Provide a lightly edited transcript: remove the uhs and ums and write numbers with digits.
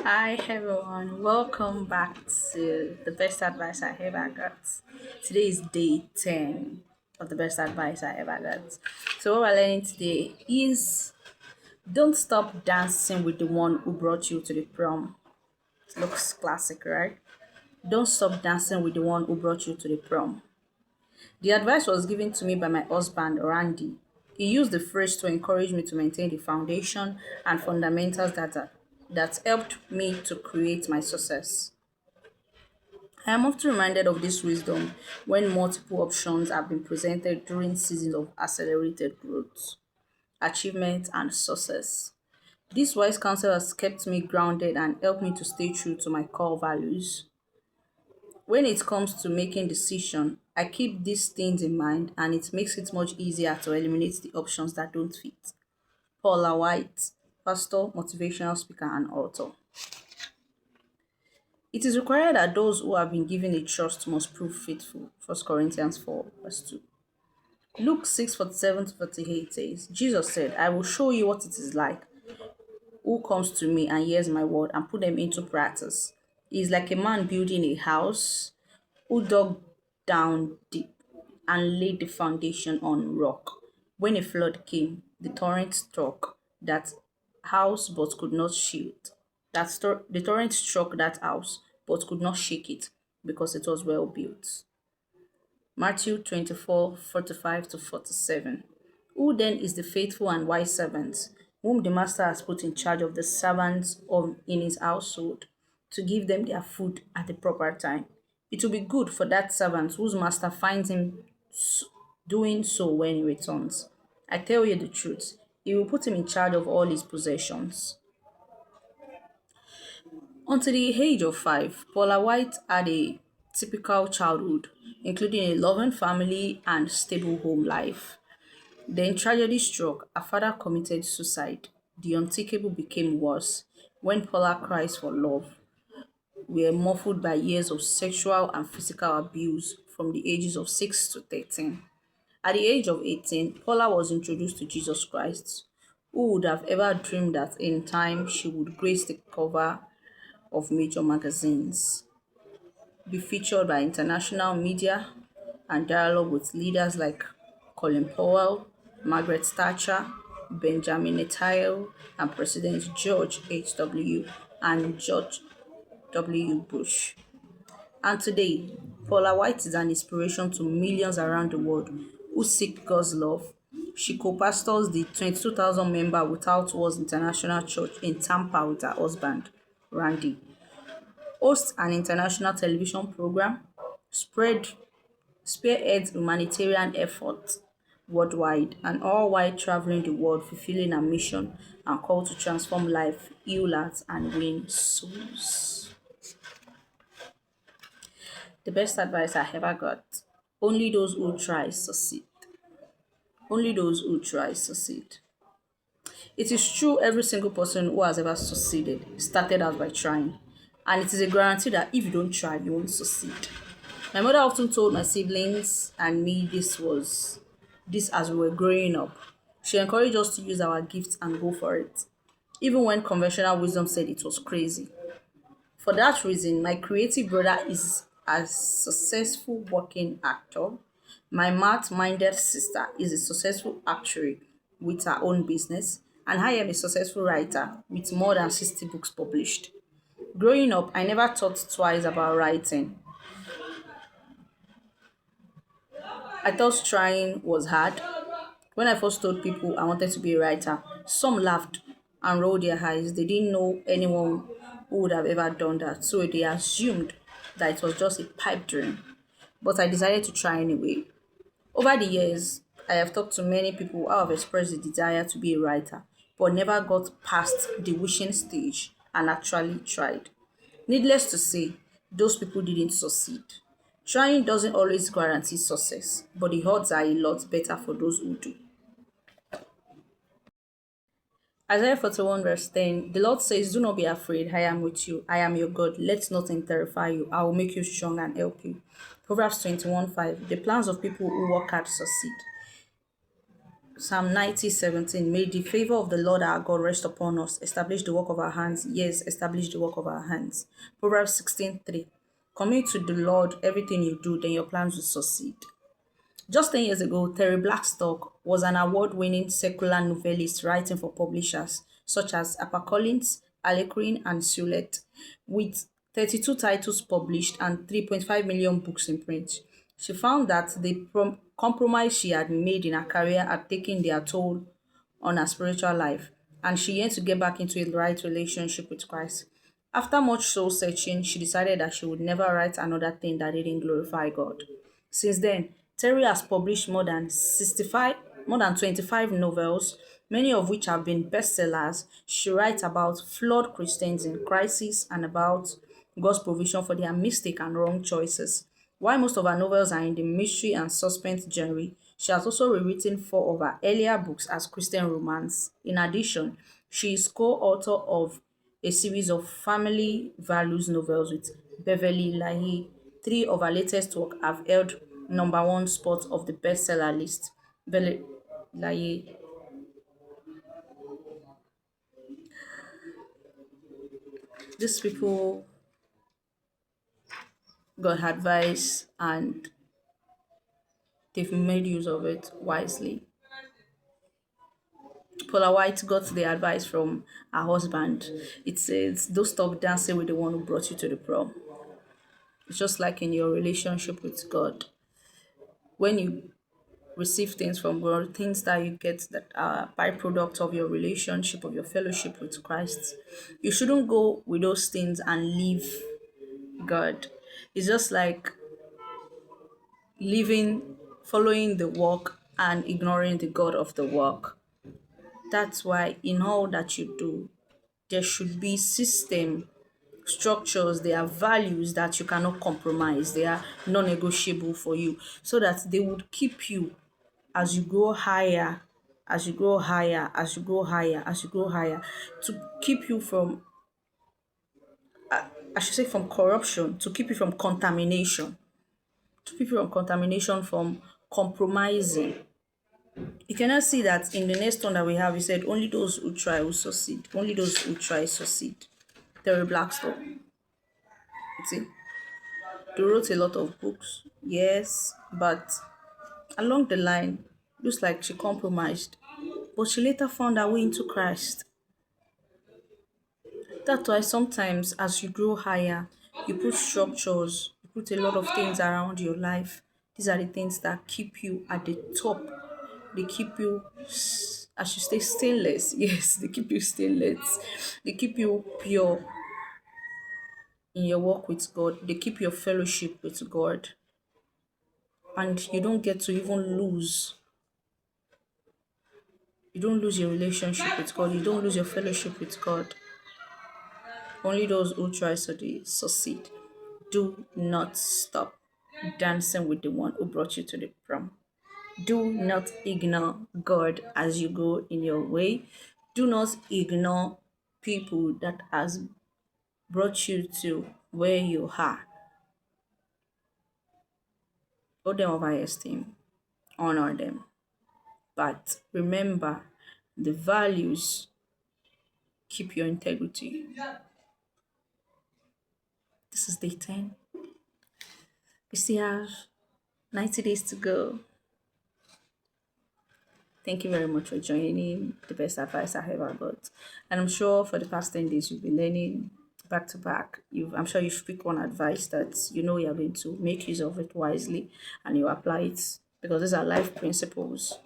Hi everyone, welcome back to the best advice I ever got. Today is day 10 of the best advice I ever got. So, what we're learning today is don't stop dancing with the one who brought you to the prom. It looks classic, right? Don't stop dancing with the one who brought you to the prom. The advice was given to me by my husband, Randy. He used the phrase to encourage me to maintain the foundation and fundamentals that helped me to create my success. I am often reminded of this wisdom when multiple options have been presented during seasons of accelerated growth, achievement, and success. This wise counsel has kept me grounded and helped me to stay true to my core values. When it comes to making decisions, I keep these things in mind and it makes it much easier to eliminate the options that don't fit. Paula White, pastor, motivational speaker, and author. It is required that those who have been given a trust must prove faithful. First Corinthians 4, verse 2. Luke 6:47 to 48 says, Jesus said, I will show you what it is like who comes to me and hears my word and put them into practice. He is like a man building a house who dug down deep and laid the foundation on rock. When a flood came, the torrent struck that house but could not shield. The torrent struck that house but could not shake it because it was well built. Matthew 24:45 to 47. Who then is the faithful and wise servant, whom the master has put in charge of the servants of in his household, to give them their food at the proper time? It will be good for that servant whose master finds him doing so when he returns. I tell you the truth, he will put him in charge of all his possessions. Until the age of 5, Paula White had a typical childhood, including a loving family and stable home life. Then tragedy struck. Her father committed suicide. The unthinkable became worse when Paula cries for love were muffled by years of sexual and physical abuse from the ages of 6 to 13. At the age of 18, Paula was introduced to Jesus Christ. Who would have ever dreamed that in time she would grace the cover of major magazines, be featured by international media, and dialogue with leaders like Colin Powell, Margaret Thatcher, Benjamin Netanyahu, and President George H.W. and George W. Bush. And today, Paula White is an inspiration to millions around the world who seek God's love. She co-pastors the 22,000 member Without Walls International Church in Tampa with her husband, Randy, hosts an international television program, spread spearheads humanitarian efforts worldwide, and all while traveling the world fulfilling a mission and call to transform life, heal hearts, and win souls. The best advice I ever got. Only those who try succeed. Only those who try succeed. It is true every single person who has ever succeeded started out by trying. And it is a guarantee that if you don't try, you won't succeed. My mother often told my siblings and me this as we were growing up. She encouraged us to use our gifts and go for it, even when conventional wisdom said it was crazy. For that reason, my creative brother is a successful working actor. My math minded sister is a successful actuary with her own business, and I am a successful writer with more than 60 books published. Growing up, I never thought twice about writing. I thought trying was hard. When I first told people I wanted to be a writer, some laughed and rolled their eyes. They didn't know anyone who would have ever done that, so they assumed that it was just a pipe dream. But I decided to try anyway. Over the years, I have talked to many people who have expressed the desire to be a writer, but never got past the wishing stage and actually tried. Needless to say, those people didn't succeed. Trying doesn't always guarantee success, but the odds are a lot better for those who do. Isaiah 41 verse 10, the Lord says, do not be afraid, I am with you, I am your God, let nothing terrify you, I will make you strong and help you. Proverbs 21:5, the plans of people who work hard succeed. Psalm 90:17. May the favor of the Lord our God rest upon us. Establish the work of our hands. Yes, establish the work of our hands. Proverbs 16:3. Commit to the Lord everything you do, then your plans will succeed. Just 10 years ago, Terry Blackstock was an award-winning secular novelist writing for publishers such as HarperCollins, Harlequin, and Hewlett, with 32 titles published and 3.5 million books in print. She found that the compromise she had made in her career had taken their toll on her spiritual life, and she yearned to get back into a right relationship with Christ. After much soul searching, she decided that she would never write another thing that didn't glorify God. Since then, Terry has published more than 25 novels, many of which have been bestsellers. She writes about flawed Christians in crisis and about God's provision for their mistake and wrong choices. While most of her novels are in the mystery and suspense genre, she has also rewritten four of her earlier books as Christian romance. In addition, she is co-author of a series of family values novels with Beverly Lahi. Three of her latest work have held number one spot of the bestseller list. Beverly Lahi, these people got advice and they've made use of it wisely. Paula White got the advice from her husband. It says, don't stop dancing with the one who brought you to the prom. It's just like in your relationship with God. When you receive things from God, things that you get that are byproduct of your relationship, of your fellowship with Christ, you shouldn't go with those things and leave God. It's just like living, following the work and ignoring the God of the work. That's why in all that you do, there should be system, structures, there are values that you cannot compromise. They are non-negotiable for you so that they would keep you as you go higher, as you go higher, as you go higher, as you go higher, to keep you from, I should say, from corruption, to keep you from contamination, to keep you from contamination, from compromising. You cannot see that in the next one that we have, he said, only those who try will succeed. Only those who try succeed. Terry Blackstone. You see, they wrote a lot of books, yes, but along the line, looks like she compromised. But she later found her way into Christ. That's why sometimes as you grow higher, you put structures, you put a lot of things around your life. These are the things that keep you at the top. They keep you, I should say, stainless. Yes, they keep you stainless. They keep you pure in your walk with God. They keep your fellowship with God. And you don't get to even lose. You don't lose your relationship with God. You don't lose your fellowship with God. Only those who try to succeed. Do not stop dancing with the one who brought you to the prom. Do not ignore God as you go in your way. Do not ignore people that has brought you to where you are. Hold them of high esteem. Honor them. But remember, the values keep your integrity. This is day 10. We still have 90 days to go. Thank you very much for joining. The best advice I ever got. And I'm sure for the past 10 days you've been learning back to back. I'm sure you've picked one advice that you know you're going to make use of it wisely and you apply it because these are life principles.